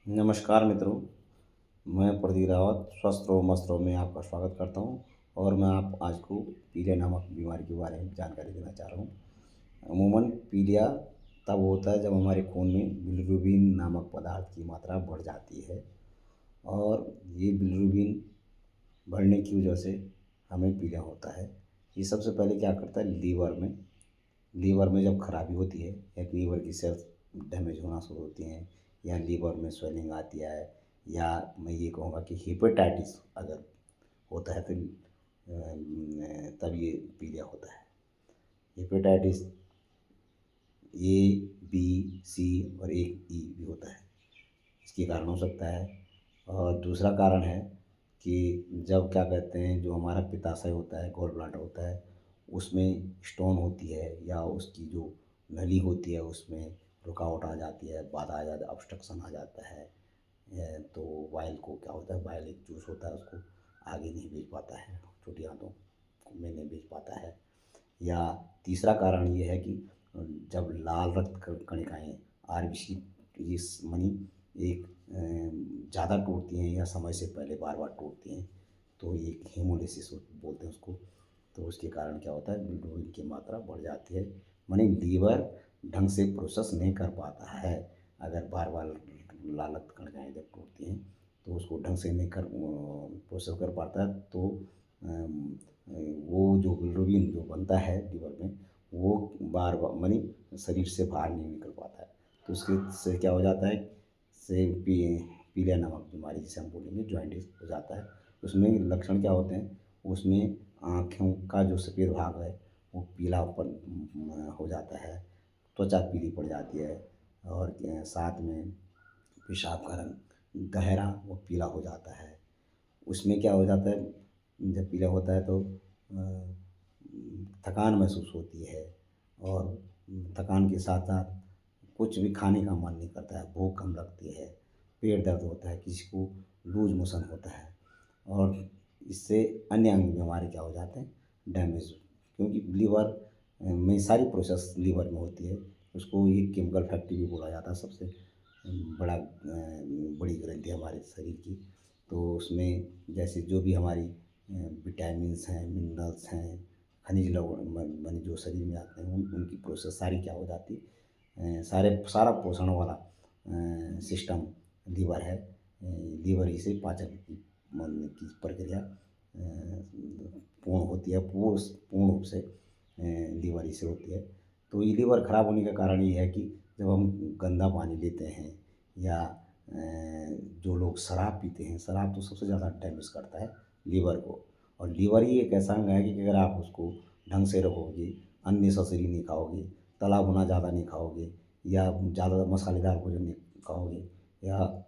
नमस्कार मित्रों, मैं प्रदीप रावत स्वस्थ रहो मस्त रहो में आपका स्वागत करता हूँ और मैं आप आज को पीलिया नामक बीमारी के बारे में जानकारी देना चाह रहा हूँ। अमूमन पीलिया तब होता है जब हमारे खून में बिलिरुबिन नामक पदार्थ की मात्रा बढ़ जाती है और ये बिलिरुबिन बढ़ने की वजह से हमें पीलिया होता है। ये सबसे पहले क्या करता है लीवर में जब खराबी होती है या लीवर की सेल्स डैमेज होना शुरू होती हैं या लीवर में स्वेलिंग आती है या मैं ये कहूँगा कि हेपेटाइटिस अगर होता है तो तब ये पीलिया होता है। हेपेटाइटिस ए, बी, सी और एक ई भी होता है, इसके कारण हो सकता है। और दूसरा कारण है कि जब क्या कहते हैं जो हमारा पित्ताशय होता है, गॉल ब्लैडर होता है, उसमें स्टोन होती है या उसकी जो नली होती है उसमें रुकावट आ जाती है, बाधा आ जाती है, ऑब्स्ट्रक्शन आ जाता है। तो बाइल को क्या होता है, बाइल एक जूस होता है उसको आगे नहीं भेज पाता है, छोटी आंतों में नहीं भेज पाता है। या तीसरा कारण ये है कि जब लाल रक्त कणिकाएँ आरबीसी इस मनी एक ज़्यादा टूटती हैं या समय से पहले बार-बार टूटती हैं, तो ये हेमोलिसिस बोलते हैं उसको। तो उसके कारण क्या होता है बिलिरुबिन की मात्रा बढ़ जाती है। माने लीवर ढंग से प्रोसेस नहीं कर पाता है। अगर बार-बार लाल रक्त कणिकाएँ जब टूटती हैं, तो उसको ढंग से नहीं प्रोसेस कर पाता है तो अम, वो जो बिलिरुबिन जो बनता है लीवर में, वो बार-बार माने शरीर से बाहर नहीं निकल पाता है। तो उसके से क्या हो जाता है से पीलिया नामक बीमारी जिसे हम बोलेंगे जॉन्डिस हो जाता है। उसमें लक्षण क्या होते हैं, उसमें आँखों का जो सफ़ेद भाग है वो पीलापन हो जाता है, त्वचा पीली पड़ जाती है और साथ में पेशाब का रंग गहरा वो पीला हो जाता है। उसमें क्या हो जाता है जब पीला होता है तो थकान महसूस होती है और थकान के साथ-साथ कुछ भी खाने का मन नहीं करता है, भूख कम लगती है, पेट दर्द होता है, किसी को लूज़ मोशन होता है और इससे अन्य अंग बीमारी क्या हो जाते हैं डैमेज क्योंकि लीवर में सारी प्रोसेस लीवर में होती है। उसको ये केमिकल फैक्ट्री भी बोला जाता है सबसे बड़ी ग्रंथि है हमारे शरीर की। तो उसमें जैसे जो भी हमारी विटामिन्स हैं, मिनरल्स हैं, खनिज लवण माने जो शरीर में आते हैं उनकी प्रोसेस सारी क्या हो जाती सारा पोषण वाला सिस्टम लीवर है। लीवर ही से पाचन की प्रक्रिया पूर्ण होती है, पूर्ण रूप से लीवर ही से होती है। तो ये लीवर खराब होने का कारण ये है कि जब हम गंदा पानी लेते हैं या जो लोग शराब पीते हैं, शराब तो सबसे ज़्यादा डैमेज करता है लीवर को। और लीवर ही एक ऐसा अंग है कि अगर आप उसको ढंग से रखोगे, अननेसेसरी नहीं खाओगे, तला भुना ज़्यादा नहीं खाओगे या ज़्यादा मसालेदार भोजन नहीं खाओगे या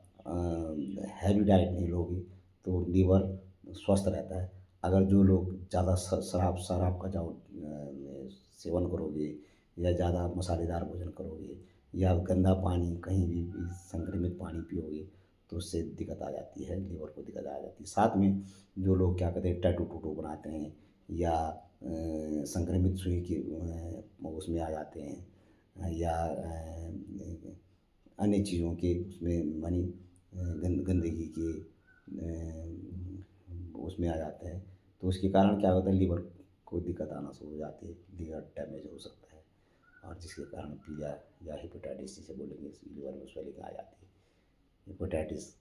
हैवी डाइट नहीं लोगे, तो लीवर स्वस्थ रहता है। अगर जो लोग ज़्यादा शराब शराब का सेवन करोगे या ज़्यादा मसालेदार भोजन करोगे या गंदा पानी कहीं भी संक्रमित पानी पियोगे, तो उससे दिक्कत आ जाती है, लीवर को दिक्कत आ जाती है। साथ में जो लोग क्या कहते हैं टैटू-टूटू बनाते हैं या संक्रमित सुई के उसमें आ जाते हैं या अन्य चीज़ों के उसमें मानी गंदगी के उसमें आ जाते हैं, तो उसके कारण क्या होता है लीवर को दिक्कत आना शुरू हो जाती है, लीवर डैमेज हो सकता है और जिसके कारण पीलिया या हेपेटाइटिस जिसे बोलेंगे लीवर में स्वेलिंग आ जाती है। हेपेटाइटिस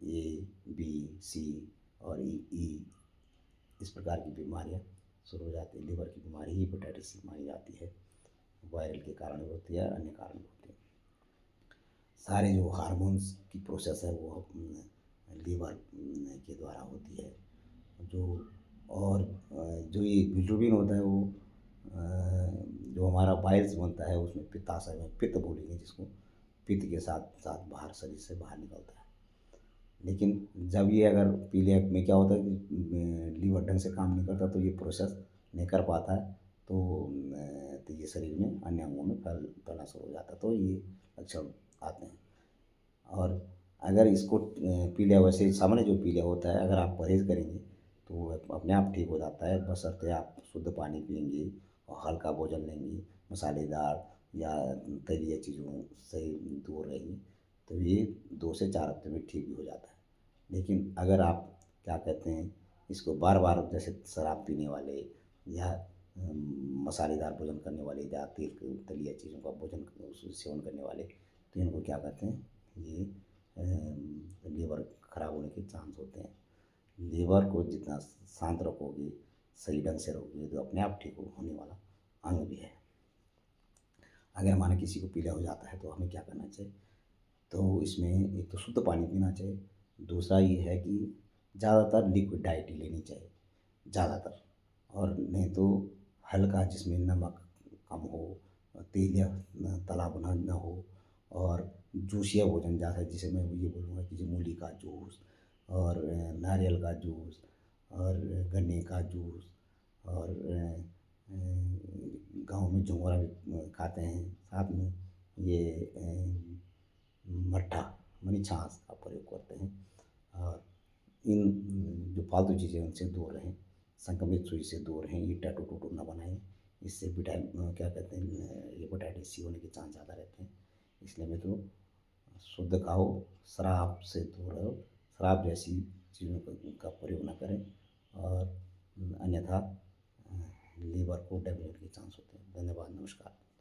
ए, बी, सी और ई इस प्रकार की बीमारियाँ शुरू हो जाती है। लीवर की बीमारी ही हेपेटाइटिस मानी जाती है। वायरल के कारण भी होती है, अन्य कारण भी होते हैं। सारे जो हार्मोन्स की प्रोसेस है वो लीवर के द्वारा होती है। जो और जो ये बिलिरुबिन होता है वो जो हमारा पाइल्स बनता है उसमें पित्ताशय में पित्त बोलेंगे जिसको, पित्त के साथ-साथ बाहर शरीर से बाहर निकलता है। लेकिन जब ये अगर पीलिया में क्या होता है कि लीवर ढंग से काम नहीं करता तो ये प्रोसेस नहीं कर पाता है तो ये शरीर में अन्य अंगों में फैलना शुरू हो जाता है, तो ये लक्षण आते हैं। और अगर इसको पीलिया वैसे सामान्य जो पीलिया होता है अगर आप परहेज़ करेंगे तो वो अपने आप ठीक हो जाता है बशर्ते आप शुद्ध पानी पिएँगे और हल्का भोजन लेंगे, मसालेदार या तली चीज़ों से दूर रहेंगे, तो ये 2 से 4 हफ्ते में ठीक भी हो जाता है। लेकिन अगर आप क्या कहते हैं इसको बार-बार जैसे शराब पीने वाले या मसालेदार भोजन करने वाले या तेल तलिया चीज़ों का भोजन सेवन करने वाले, तो इनको क्या कहते हैं ये लीवर खराब होने के चांस होते हैं। लीवर को जितना शांत रखोगे, सही ढंग से रखोगे तो अपने आप ठीक होने वाला अंग भी है। अगर माने किसी को पीलिया हो जाता है तो हमें क्या करना चाहिए? तो इसमें एक तो शुद्ध पानी पीना चाहिए, दूसरा ये है कि ज़्यादातर लिक्विड डाइट ही लेनी चाहिए, ज़्यादातर। और नहीं तो हल्का जिसमें नमक कम हो, तेल या तला भुना ना हो और जूसिया भोजन ज़्यादा, जिसे मैं ये बोलूँगा कि जैसे मूली का जूस और नारियल का जूस और गन्ने का जूस और गाँव में झुंगरा भी खाते हैं, साथ में ये मट्ठा मानी छाछ का प्रयोग करते हैं। और इन जो फालतू चीज़ें हैं उनसे दूर रहें, संक्रमित सुई से दूर रहें, ये टैटू टूटू ना बनाएँ, इससे क्या कहते हैं हेपेटाइटिस सी होने के चांस ज़्यादा रहते हैं। इसलिए मैं तो शुद्ध खाओ, शराब से दूर रहो, शराब जैसी चीज़ों का प्रयोग ना करें और अन्यथा लीवर को डैमेज होने के चांस होते हैं। धन्यवाद, नमस्कार।